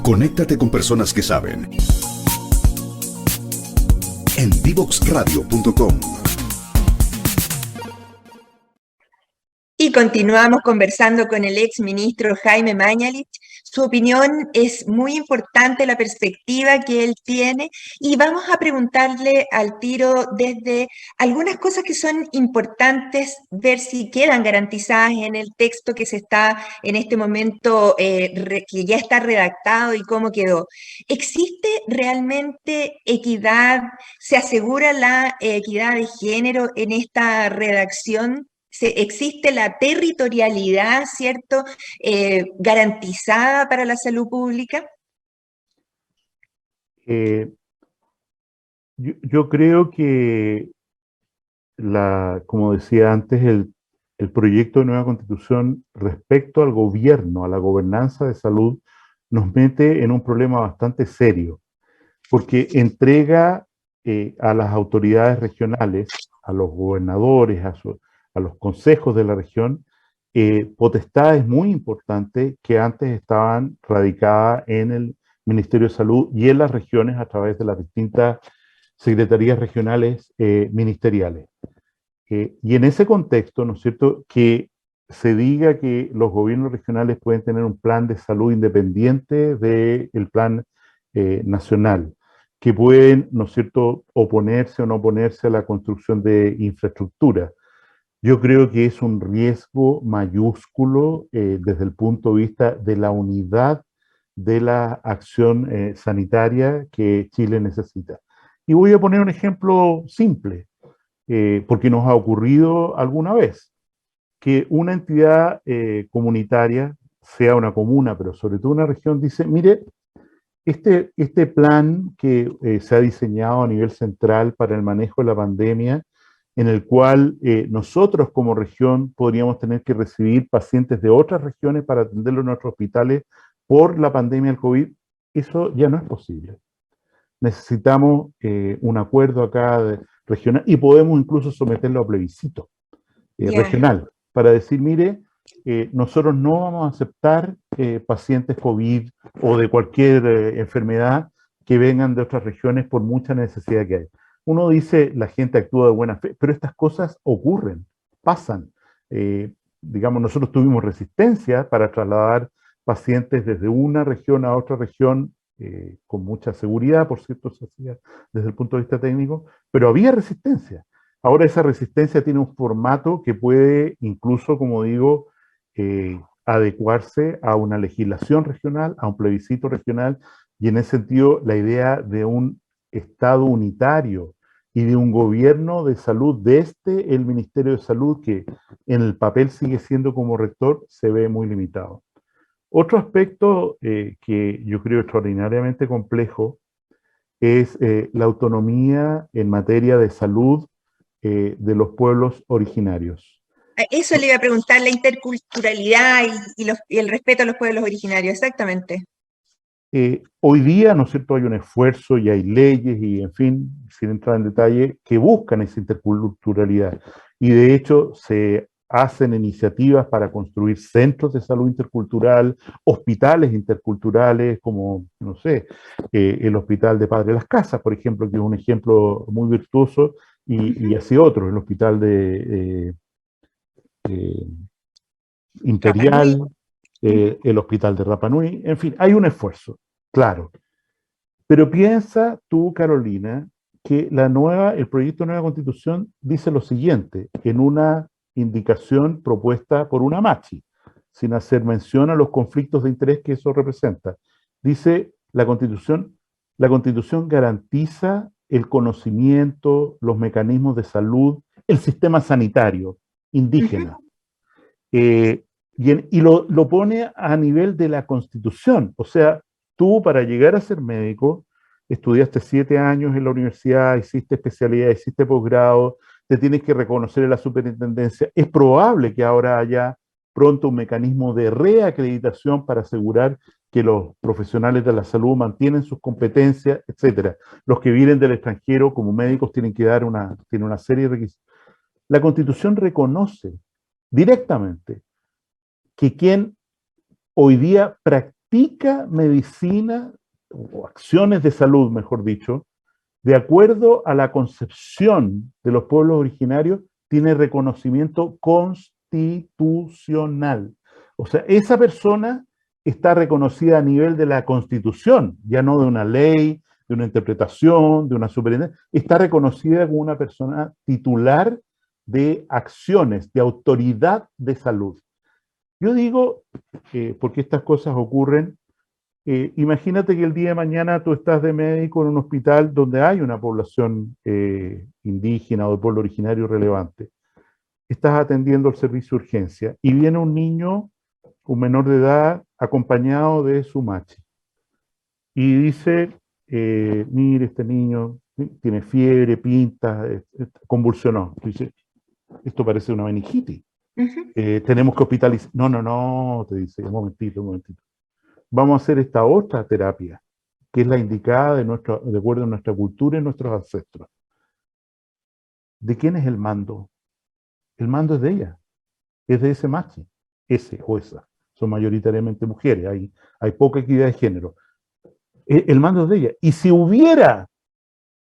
Conéctate con personas que saben. En divoxradio.com. Y continuamos conversando con el ex ministro Jaime Mañalich. Su opinión es muy importante, la perspectiva que él tiene, y vamos a preguntarle al tiro desde algunas cosas que son importantes, ver si quedan garantizadas en el texto que se está en este momento, que ya está redactado y cómo quedó. ¿Existe realmente equidad? ¿Se asegura la equidad de género en esta redacción? ¿Existe la territorialidad, cierto, garantizada para la salud pública? Eh, yo creo que, como decía antes, el proyecto de nueva constitución respecto al gobierno, a la gobernanza de salud, nos mete en un problema bastante serio, porque entrega a las autoridades regionales, a los gobernadores, a los consejos de la región, potestades muy importantes que antes estaban radicadas en el Ministerio de Salud y en las regiones a través de las distintas secretarías regionales ministeriales. Y en ese contexto, ¿no es cierto?, que se diga que los gobiernos regionales pueden tener un plan de salud independiente del plan nacional, que pueden, ¿no es cierto?, oponerse o no oponerse a la construcción de infraestructura. Yo creo que es un riesgo mayúsculo desde el punto de vista de la unidad de la acción sanitaria que Chile necesita. Y voy a poner un ejemplo simple, porque nos ha ocurrido alguna vez que una entidad comunitaria, sea una comuna, pero sobre todo una región, dice, mire, este plan que se ha diseñado a nivel central para el manejo de la pandemia, en el cual nosotros como región podríamos tener que recibir pacientes de otras regiones para atenderlos en nuestros hospitales por la pandemia del COVID, eso ya no es posible. Necesitamos un acuerdo acá regional y podemos incluso someterlo a plebiscito regional para decir, mire, nosotros no vamos a aceptar pacientes COVID o de cualquier enfermedad que vengan de otras regiones por mucha necesidad que hay. Uno dice, la gente actúa de buena fe, pero estas cosas ocurren, pasan. Digamos, nosotros tuvimos resistencia para trasladar pacientes desde una región a otra región con mucha seguridad, por cierto, se hacía desde el punto de vista técnico, pero había resistencia. Ahora esa resistencia tiene un formato que puede incluso, como digo, adecuarse a una legislación regional, a un plebiscito regional, y en ese sentido la idea de un Estado unitario y de un gobierno de salud desde el Ministerio de Salud, que en el papel sigue siendo como rector, se ve muy limitado. Otro aspecto que yo creo extraordinariamente complejo es la autonomía en materia de salud de los pueblos originarios. Eso le iba a preguntar, la interculturalidad y el respeto a los pueblos originarios, exactamente. Hoy día, ¿no es cierto?, hay un esfuerzo y hay leyes y, en fin, sin entrar en detalle, que buscan esa interculturalidad. Y de hecho se hacen iniciativas para construir centros de salud intercultural, hospitales interculturales, como, no sé, el Hospital de Padre Las Casas, por ejemplo, que es un ejemplo muy virtuoso, y así otros, el Hospital de Imperial, el Hospital de Rapa Nui, en fin, hay un esfuerzo, claro. Pero piensa tú, Carolina, que el proyecto de nueva constitución dice lo siguiente, en una indicación propuesta por una Machi, sin hacer mención a los conflictos de interés que eso representa. Dice la constitución garantiza el conocimiento, los mecanismos de salud, el sistema sanitario indígena. Y lo pone a nivel de la Constitución. O sea, tú para llegar a ser médico, estudiaste 7 años en la universidad, hiciste especialidad, hiciste posgrado, te tienes que reconocer en la superintendencia. Es probable que ahora haya pronto un mecanismo de reacreditación para asegurar que los profesionales de la salud mantienen sus competencias, etcétera. Los que vienen del extranjero como médicos tienen que dar tienen una serie de requisitos. La Constitución reconoce directamente que quien hoy día practica medicina o acciones de salud, mejor dicho, de acuerdo a la concepción de los pueblos originarios, tiene reconocimiento constitucional. O sea, esa persona está reconocida a nivel de la Constitución, ya no de una ley, de una interpretación, de una superintendencia, está reconocida como una persona titular de acciones, de autoridad de salud. Yo digo, porque estas cosas ocurren, imagínate que el día de mañana tú estás de médico en un hospital donde hay una población indígena o de pueblo originario relevante. Estás atendiendo el servicio de urgencia y viene un niño, un menor de edad, acompañado de su machi. Y dice, mire, este niño tiene fiebre, pinta, convulsionó. Dice, esto parece una meningitis. Tenemos que hospitalizar. No, no, no, te dice, un momentito, un momentito. Vamos a hacer esta otra terapia, que es la indicada de acuerdo a nuestra cultura y nuestros ancestros. ¿De quién es el mando? El mando es de ella, es de ese machi, ese o esa. Son mayoritariamente mujeres, hay poca equidad de género. El mando es de ella. Y si hubiera,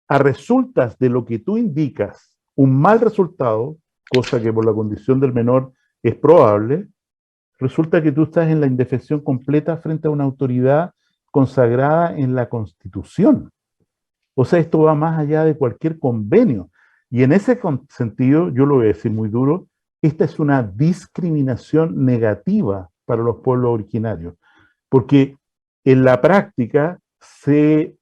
a resultas de lo que tú indicas, un mal resultado, cosa que por la condición del menor es probable, resulta que tú estás en la indefensión completa frente a una autoridad consagrada en la Constitución. O sea, esto va más allá de cualquier convenio. Y en ese sentido, yo lo voy a decir muy duro, esta es una discriminación negativa para los pueblos originarios, porque en la práctica se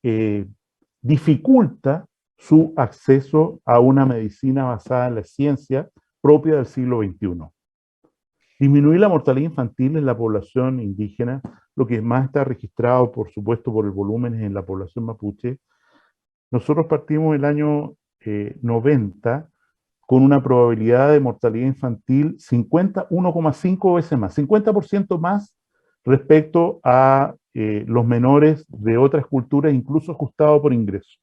dificulta su acceso a una medicina basada en la ciencia propia del siglo XXI. Disminuir la mortalidad infantil en la población indígena, lo que más está registrado, por supuesto, por el volumen en la población mapuche. Nosotros partimos el año 90 con una probabilidad de mortalidad infantil 1,5 veces más, 50% más respecto a los menores de otras culturas, incluso ajustado por ingreso.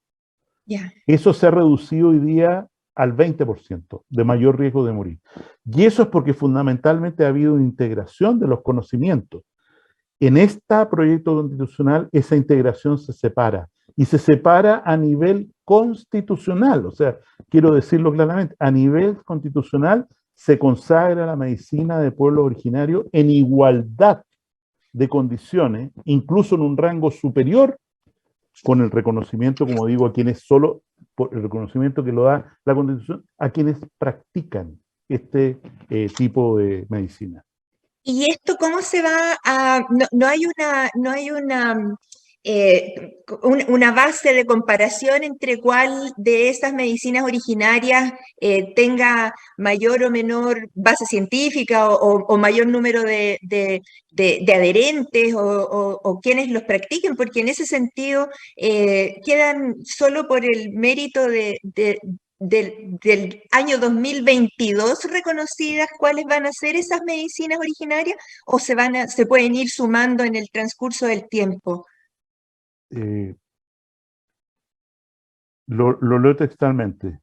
Yeah. Eso se ha reducido hoy día al 20% de mayor riesgo de morir. Y eso es porque fundamentalmente ha habido una integración de los conocimientos. En este proyecto constitucional esa integración se separa, y se separa a nivel constitucional, o sea, quiero decirlo claramente, a nivel constitucional se consagra la medicina de pueblos originarios en igualdad de condiciones, incluso en un rango superior, con el reconocimiento, como digo, a quienes solo, por el reconocimiento que lo da la Constitución, a quienes practican este tipo de medicina. ¿Y esto cómo se va a...? No hay una base de comparación entre cuál de esas medicinas originarias tenga mayor o menor base científica o mayor número de adherentes o quienes los practiquen, porque en ese sentido quedan solo por el mérito del año 2022 reconocidas cuáles van a ser esas medicinas originarias o se pueden ir sumando en el transcurso del tiempo. Lo leo textualmente.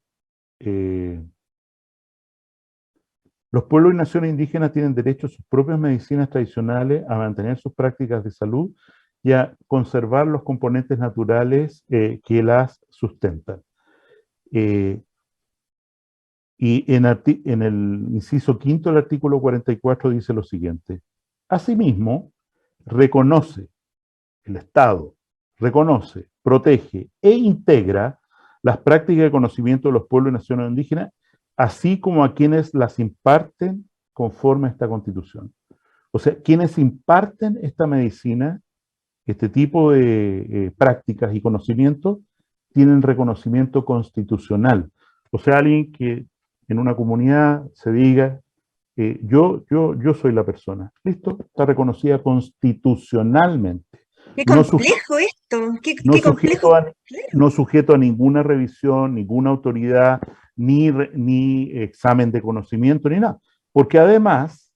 Los pueblos y naciones indígenas tienen derecho a sus propias medicinas tradicionales, a mantener sus prácticas de salud y a conservar los componentes naturales que las sustentan. Y en el inciso quinto del artículo 44 dice lo siguiente: asimismo, reconoce el Estado, reconoce, protege e integra las prácticas de conocimiento de los pueblos y naciones indígenas, así como a quienes las imparten conforme a esta Constitución. O sea, quienes imparten esta medicina, este tipo de prácticas y conocimientos, tienen reconocimiento constitucional. O sea, alguien que en una comunidad se diga, yo soy la persona. ¿Listo? Está reconocida constitucionalmente. ¡Qué complejo esto! ¡Qué complejo! No sujeto a ninguna revisión, ninguna autoridad, ni examen de conocimiento, ni nada. Porque además,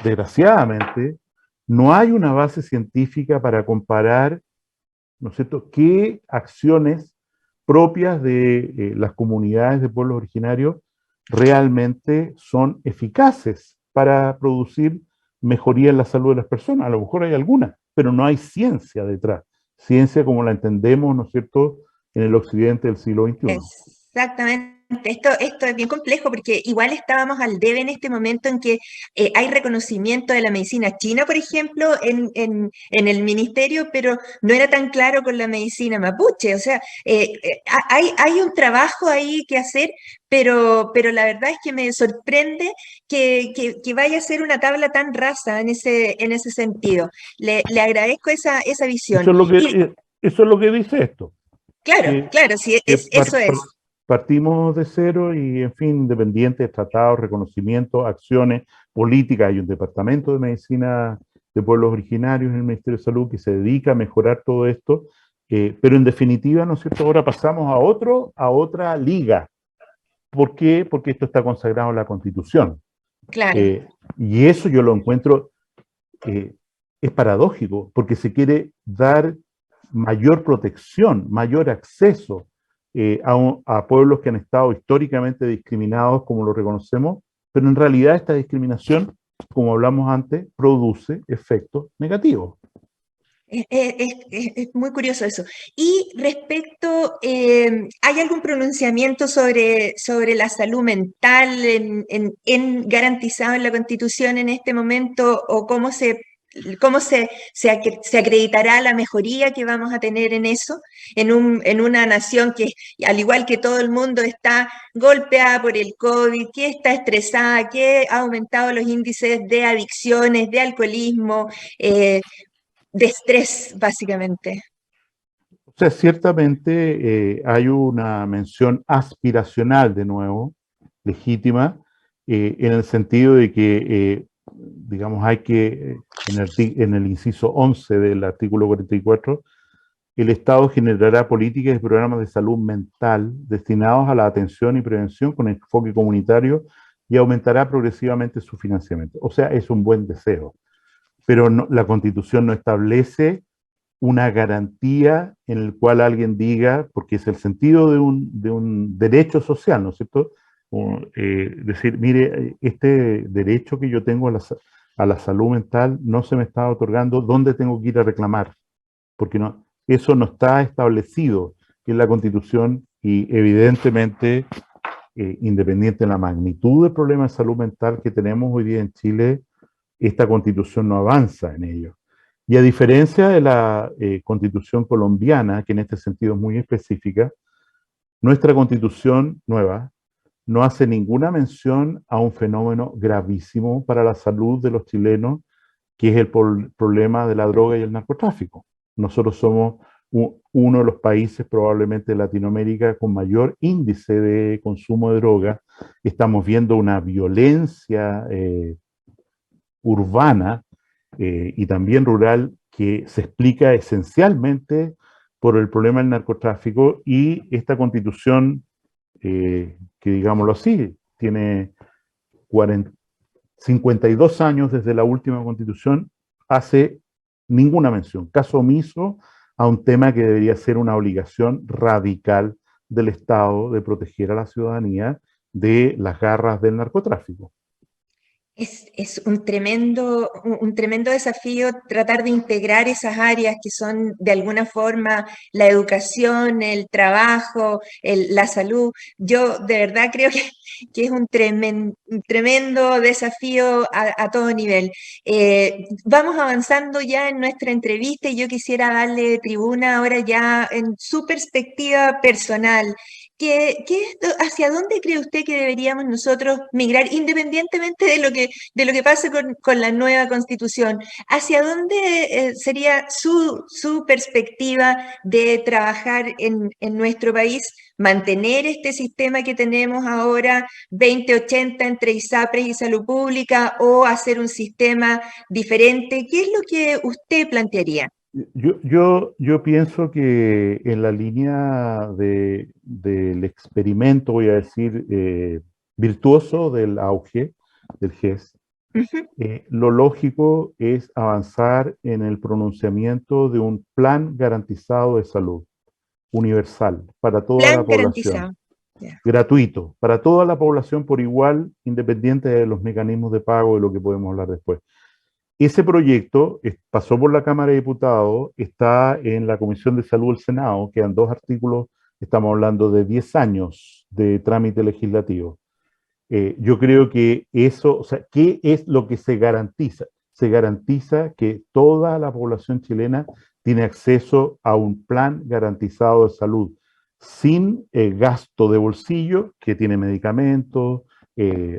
desgraciadamente, no hay una base científica para comparar, ¿no es cierto?, qué acciones propias de las comunidades de pueblos originarios realmente son eficaces para producir mejoría en la salud de las personas. A lo mejor hay alguna, pero no hay ciencia detrás. Ciencia como la entendemos, ¿no es cierto?, en el occidente del siglo XXI. Exactamente. Esto es bien complejo porque igual estábamos al debe en este momento en que hay reconocimiento de la medicina china, por ejemplo, en el ministerio, pero no era tan claro con la medicina mapuche. O sea, hay un trabajo ahí que hacer, pero la verdad es que me sorprende que vaya a ser una tabla tan rasa en ese sentido. Le agradezco esa visión. Y Eso es lo que dice esto. claro, claro, sí, eso es. Partimos de cero y, en fin, independientes, tratados, reconocimientos, acciones, políticas. Hay un departamento de medicina de pueblos originarios en el Ministerio de Salud que se dedica a mejorar todo esto, pero en definitiva, ¿no es cierto?, ahora pasamos a otra liga. ¿Por qué? Porque esto está consagrado en la Constitución. Claro. Y eso yo lo encuentro, es paradójico, porque se quiere dar mayor protección, mayor acceso a pueblos que han estado históricamente discriminados, como lo reconocemos, pero en realidad esta discriminación, como hablamos antes, produce efectos negativos. Es muy curioso eso. Y respecto, ¿hay algún pronunciamiento sobre la salud mental garantizado en la Constitución en este momento? ¿O cómo se acreditará la mejoría que vamos a tener en eso? En una nación que, al igual que todo el mundo, está golpeada por el COVID, que está estresada, que ha aumentado los índices de adicciones, de alcoholismo, de estrés, básicamente. O sea, ciertamente hay una mención aspiracional, de nuevo, legítima, en el sentido de que, digamos, hay que, en el inciso 11 del artículo 44, el Estado generará políticas y programas de salud mental destinados a la atención y prevención con enfoque comunitario y aumentará progresivamente su financiamiento. O sea, es un buen deseo, pero la Constitución no establece una garantía en el cual alguien diga, porque es el sentido de un derecho social, ¿no es cierto? Decir, mire, este derecho que yo tengo a la salud mental no se me está otorgando, ¿dónde tengo que ir a reclamar? Porque no, eso no está establecido en la Constitución y evidentemente, independiente de la magnitud del problema de salud mental que tenemos hoy día en Chile, esta Constitución no avanza en ello. Y a diferencia de la Constitución colombiana, que en este sentido es muy específica, nuestra Constitución nueva no hace ninguna mención a un fenómeno gravísimo para la salud de los chilenos, que es el problema de la droga y el narcotráfico. Nosotros somos uno de los países probablemente de Latinoamérica con mayor índice de consumo de droga. Estamos viendo una violencia urbana y también rural que se explica esencialmente por el problema del narcotráfico, y esta Constitución, que digámoslo así, tiene 52 años desde la última Constitución, hace ninguna mención, caso omiso a un tema que debería ser una obligación radical del Estado de proteger a la ciudadanía de las garras del narcotráfico. Es un tremendo desafío tratar de integrar esas áreas que son de alguna forma la educación, el trabajo, la salud. Yo de verdad creo que es un tremendo desafío a todo nivel. Vamos avanzando ya en nuestra entrevista y yo quisiera darle tribuna ahora ya en su perspectiva personal. ¿Hacia dónde cree usted que deberíamos nosotros migrar, independientemente de lo que pase con la nueva Constitución? ¿Hacia dónde sería su perspectiva de trabajar en nuestro país? ¿Mantener este sistema que tenemos ahora, 20-80 entre ISAPRES y salud pública, o hacer un sistema diferente? ¿Qué es lo que usted plantearía? Yo pienso que en la línea del experimento, voy a decir, virtuoso del auge del GES, lo lógico es avanzar en el pronunciamiento de un plan garantizado de salud, universal, para toda la Plan población, garantizado. Yeah. gratuito, para toda la población por igual, independiente de los mecanismos de pago, de lo que podemos hablar después. Ese proyecto pasó por la Cámara de Diputados, está en la Comisión de Salud del Senado, quedan 2 artículos, estamos hablando de 10 años de trámite legislativo. Yo creo que eso, o sea, ¿qué es lo que se garantiza? Se garantiza que toda la población chilena tiene acceso a un plan garantizado de salud, sin gasto de bolsillo, que tiene medicamentos,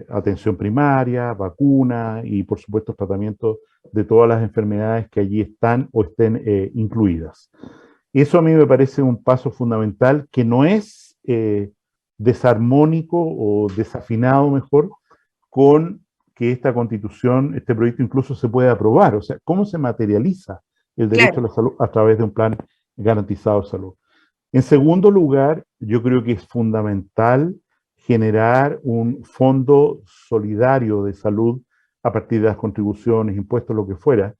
atención primaria, vacuna y por supuesto tratamiento de todas las enfermedades que allí están o estén incluidas. Eso a mí me parece un paso fundamental que no es desarmónico o desafinado mejor con que esta constitución, este proyecto incluso se puede aprobar. O sea, ¿cómo se materializa el derecho a la salud a través de un plan garantizado de salud? En segundo lugar, yo creo que es fundamental generar un fondo solidario de salud a partir de las contribuciones, impuestos, lo que fuera,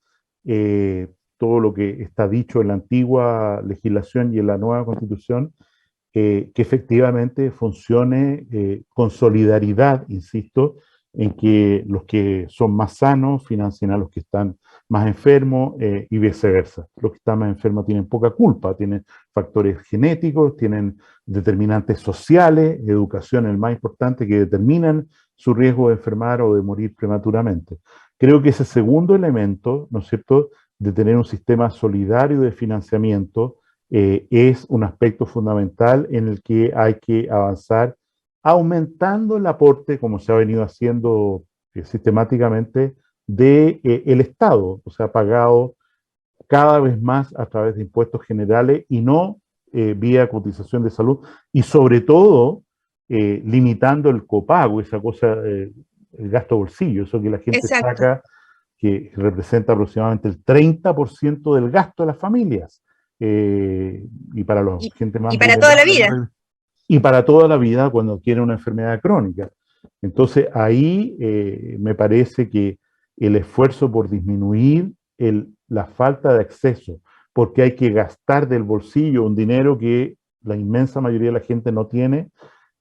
todo lo que está dicho en la antigua legislación y en la nueva constitución, que efectivamente funcione con solidaridad, insisto, en que los que son más sanos financien a los que están más enfermos y viceversa. Los que están más enfermos tienen poca culpa, tienen factores genéticos, tienen determinantes sociales, educación el más importante, que determinan su riesgo de enfermar o de morir prematuramente. Creo que ese segundo elemento, ¿no es cierto?, de tener un sistema solidario de financiamiento es un aspecto fundamental en el que hay que avanzar, aumentando el aporte, como se ha venido haciendo sistemáticamente, del Estado, o sea, pagado cada vez más a través de impuestos generales y no vía cotización de salud, y sobre todo limitando el copago, esa cosa, el gasto bolsillo, eso que la gente saca, que representa aproximadamente el 30% del gasto de las familias, y para la gente más... Y para toda la vida. Y para toda la vida cuando tiene una enfermedad crónica. Entonces ahí me parece que el esfuerzo por disminuir la falta de acceso, porque hay que gastar del bolsillo un dinero que la inmensa mayoría de la gente no tiene,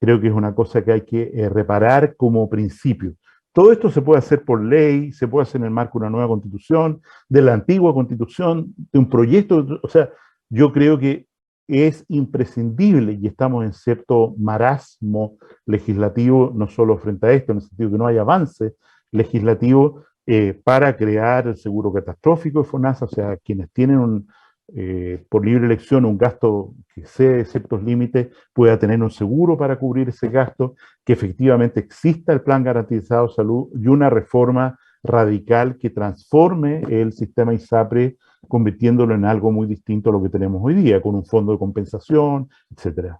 creo que es una cosa que hay que reparar como principio. Todo esto se puede hacer por ley, se puede hacer en el marco de una nueva constitución, de la antigua constitución, de un proyecto, o sea, yo creo que es imprescindible, y estamos en cierto marasmo legislativo, no solo frente a esto, en el sentido que no hay avance legislativo, para crear el seguro catastrófico de FONASA, o sea, quienes tienen por libre elección un gasto que excede ciertos límites, pueda tener un seguro para cubrir ese gasto, que efectivamente exista el plan garantizado de salud y una reforma radical que transforme el sistema ISAPRE, convirtiéndolo en algo muy distinto a lo que tenemos hoy día, con un fondo de compensación, etcétera.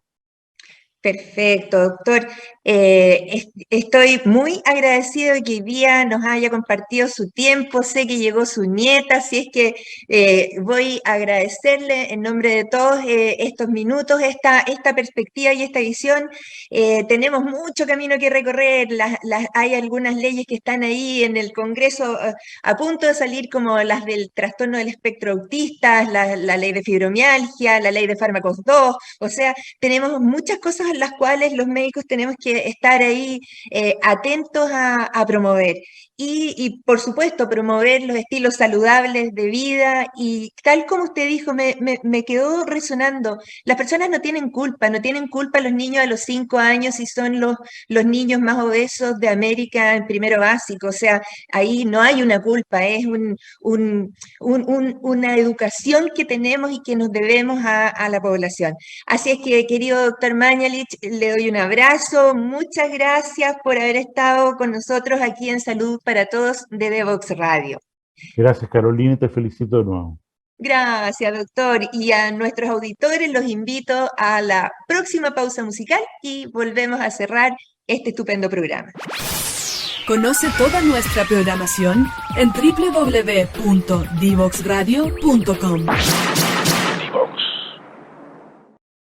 Perfecto, doctor. Estoy muy agradecido de que hoy día nos haya compartido su tiempo. Sé que llegó su nieta, así es que voy a agradecerle en nombre de todos estos minutos, esta perspectiva y esta visión. Tenemos mucho camino que recorrer. Hay algunas leyes que están ahí en el Congreso a punto de salir, como las del trastorno del espectro autista, la ley de fibromialgia, la ley de fármacos 2. O sea, tenemos muchas cosas en las cuales los médicos tenemos que estar ahí atentos a promover. Y, por supuesto, promover los estilos saludables de vida. Y tal como usted dijo, me quedó resonando. Las personas no tienen culpa los niños a los 5 años si son los niños más obesos de América en primero básico. O sea, ahí no hay una culpa, es una educación que tenemos y que nos debemos a la población. Así es que, querido doctor Mañalich, le doy un abrazo. Muchas gracias por haber estado con nosotros aquí en Salud para Todos de Devox Radio. Gracias, Carolina, y te felicito de nuevo. Gracias, doctor. Y a nuestros auditores los invito a la próxima pausa musical y volvemos a cerrar este estupendo programa. Conoce toda nuestra programación en www.divoxradio.com.